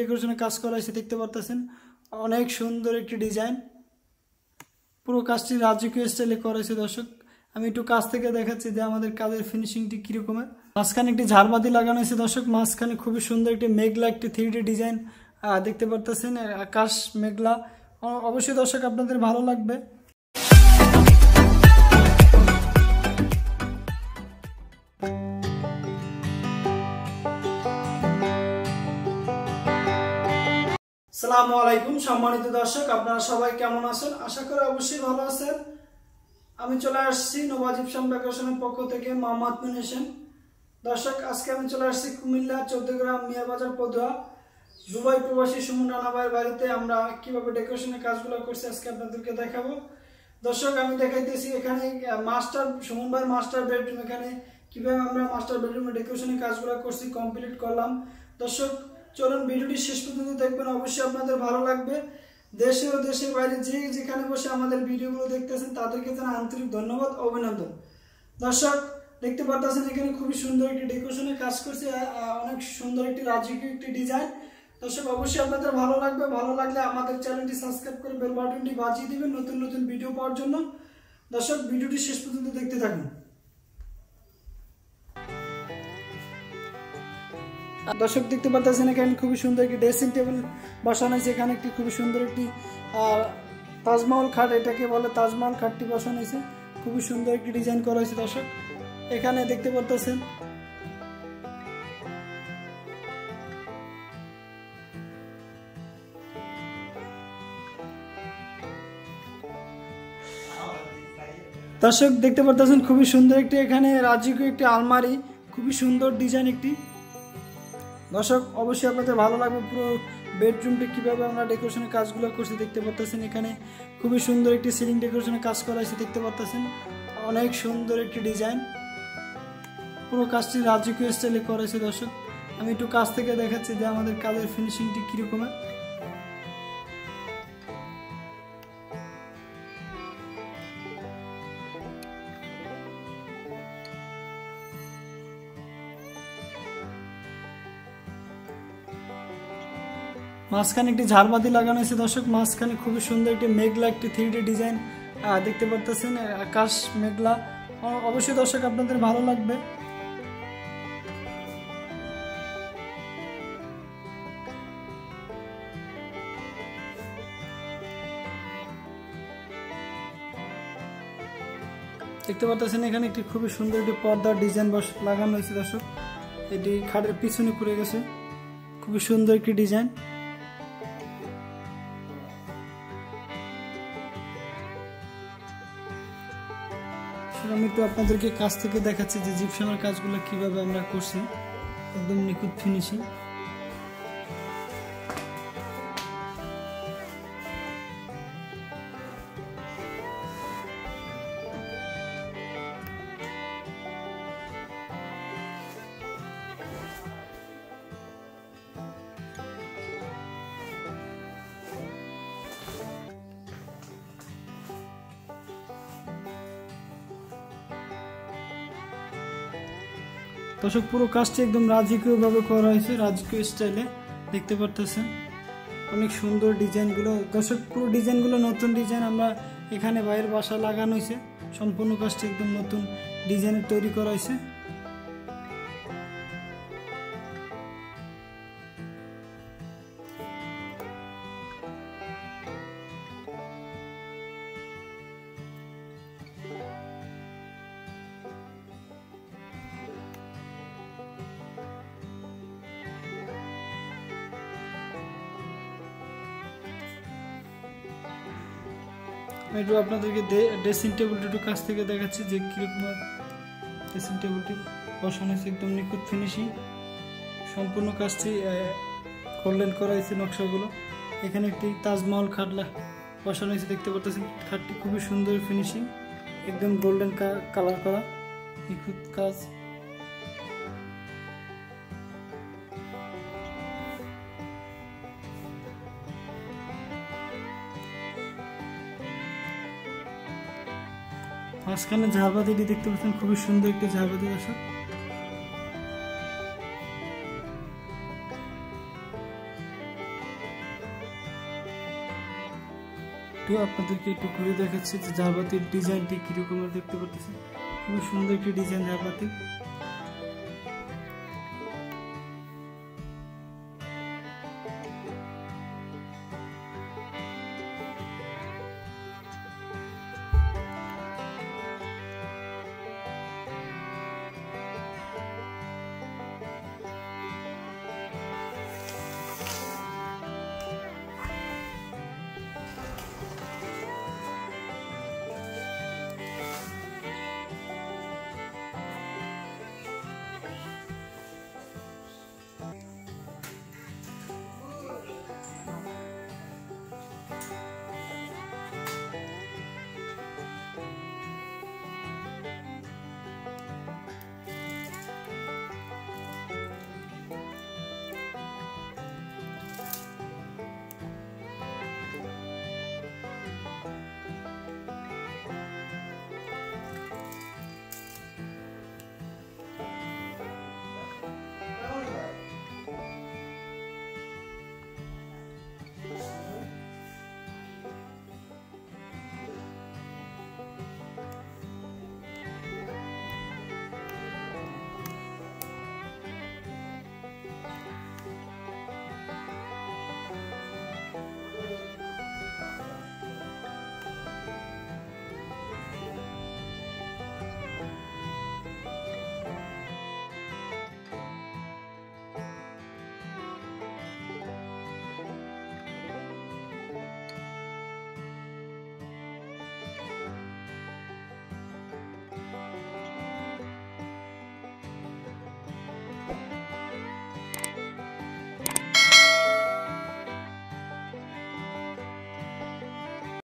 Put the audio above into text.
ডেকোরেশনে কাজ করা হয়েছে দেখতে পারতেছেন, অনেক সুন্দর একটি ডিজাইন। পুরো কাজটি রাজকীয় স্টাইলে করা হয়েছে। দর্শক আমি একটু কাছ থেকে দেখাচ্ছি যে আমাদের কাজের ফিনিশিংটি কিরকমের। মাঝখানে একটি ঝাড়বাতি লাগানো হয়েছে দর্শক, মাঝখানে খুবই সুন্দর একটি মেঘলা একটি 3D ডিজাইন দেখতে পারতেছেন, আকাশ মেঘলা। অবশ্যই দর্শক আপনাদের ভালো লাগবে। আসসালামু আলাইকুম সম্মানিত দর্শক, আপনারা সবাই কেমন আছেন? আশা করি অবশ্যই ভালো আছেন। আমি চলে আসছি নোভা জিপসাম ডেকোরেশনের পক্ষ থেকে, মোহাম্মদ মিন হোসেন। দর্শক আজকে আমি চলে আসছি কুমিল্লা 14 গ্রাম মিয়া বাজার পদুয়া দুবাই প্রবাসী সুমন রানা ভাইয়ের বাড়িতে। আমরা কিভাবে ডেকোরেশনের কাজগুলো করছি আজকে আপনাদেরকে দেখাবো। দর্শক আমি দেখাইতেছি এখানে মাস্টার সুমন ভাইয়ের মাস্টার বেডরুম, এখানে কিভাবে আমরা মাস্টার বেডরুমে ডেকোরেশনের কাজগুলো করছি, কমপ্লিট করলাম। দর্শক চলুন ভিডিওটি শেষ পর্যন্ত দেখবেন, অবশ্যই আপনাদের ভালো লাগবে। দেশে ও দেশের বাইরে যে যেখানে বসে আমাদের ভিডিওগুলো দেখতেছেন তাদেরকে জানাই আন্তরিক ধন্যবাদ, অভিনন্দন। দর্শক দেখতে পাচ্ছেন এখানে খুবই সুন্দর একটি ডেকোরেশনের কাজ করছে, অনেক সুন্দর একটি রাজকীয় একটি ডিজাইন। দর্শক অবশ্যই আপনাদের ভালো লাগবে, ভালো লাগলে আমাদের চ্যানেলটি সাবস্ক্রাইব করে বেল বাটনটি বাজিয়ে দিবেন নতুন নতুন ভিডিও পাওয়ার জন্য। দর্শক ভিডিওটি শেষ পর্যন্ত দেখতে থাকুন। দর্শক দেখতে পাচ্ছেন এখানে খুবই সুন্দর একটি ড্রেসিং টেবিল বসানো হয়েছে, এখানে একটি খুবই সুন্দর একটি তাজমহল খাট, এটাকে বলে তাজমহল খাটটি বসানো হয়েছে, খুবই সুন্দর একটি ডিজাইন করা হয়েছে। দর্শক এখানে দেখতে পাচ্ছেন খুবই সুন্দর একটি এখানে রাজকীয় একটি আলমারি, খুবই সুন্দর ডিজাইন একটি। দর্শক অবশ্যই আপনাদের ভালো লাগবে। পুরো বেডরুমটি কিভাবে আমরা ডেকোরেশনের কাজগুলো করছি দেখতে পাচ্ছেন, এখানে খুবই সুন্দর একটি সিলিং ডেকোরেশনের কাজ করা হয়েছে দেখতে পাচ্ছেন, অনেক সুন্দর একটি ডিজাইন। পুরো কাজটি রাজকীয় স্টাইলে করা হয়েছে। দর্শক আমি একটু কাছ থেকে দেখাচ্ছি যে আমাদের কাজের ফিনিশিংটি কিরকমের। মাঝখানে একটি ঝাড়বাতি লাগানো হয়েছে দর্শক, মাঝখানে খুবই সুন্দর একটি মেঘলা একটি 3D ডিজাইন দেখতে পারতেছেন, আকাশ মেঘলা। অবশ্যই দর্শক আপনাদের ভালো লাগবে। দেখতে পারতেছেন এখানে একটি খুবই সুন্দর একটি পর্দার ডিজাইন লাগানো হয়েছে দর্শক, এটি খাটের পিছনে পড়ে গেছে, খুবই সুন্দর একটি ডিজাইন। আমি একটু আপনাদেরকে কাছ থেকে দেখাচ্ছি যে জিপসামের কাজগুলো কিভাবে আমরা করছি, একদম নিখুঁত ফিনিশিং। দর্শক পুরো কাজটি একদম রাজকীয় ভাবে করা হয়েছে, রাজকীয় স্টাইলে দেখতে পারতেছেন, অনেক সুন্দর ডিজাইনগুলো। দর্শক পুরো ডিজাইনগুলো নতুন ডিজাইন, আমরা এখানে বাইরের বাসা লাগানো হয়েছে, সম্পূর্ণ কাজটি একদম নতুন ডিজাইনের তৈরি করা হয়েছে। আমি একটু আপনাদেরকে ড্রেসিং টেবিলটা একটু কাছ থেকে দেখাচ্ছি যে কিরকম ড্রেসিং টেবিলটি বসানো হয়েছে, একদম নিখুঁত ফিনিশিং। সম্পূর্ণ কাজটি গোল্ডেন করা হয়েছে নকশাগুলো। এখানে একটি তাজমহল খাট বসানো হয়েছে দেখতে পাচ্ছেন, খাটটি খুবই সুন্দর ফিনিশিং, একদম গোল্ডেন কালার করা, নিখুঁত কাজ। মাঝখানে ঝাড়বাতিটি দেখতে পাচ্ছেন, খুবই সুন্দর একটি ঝাড়বাতি দর্শক। একটু আপনাদেরকে একটু ঘুরে দেখাচ্ছি যে ঝাড়বাতির ডিজাইনটি কীরকমের দেখতে পাচ্ছেন। খুবই সুন্দর একটি ডিজাইন ঝাড়বাতি।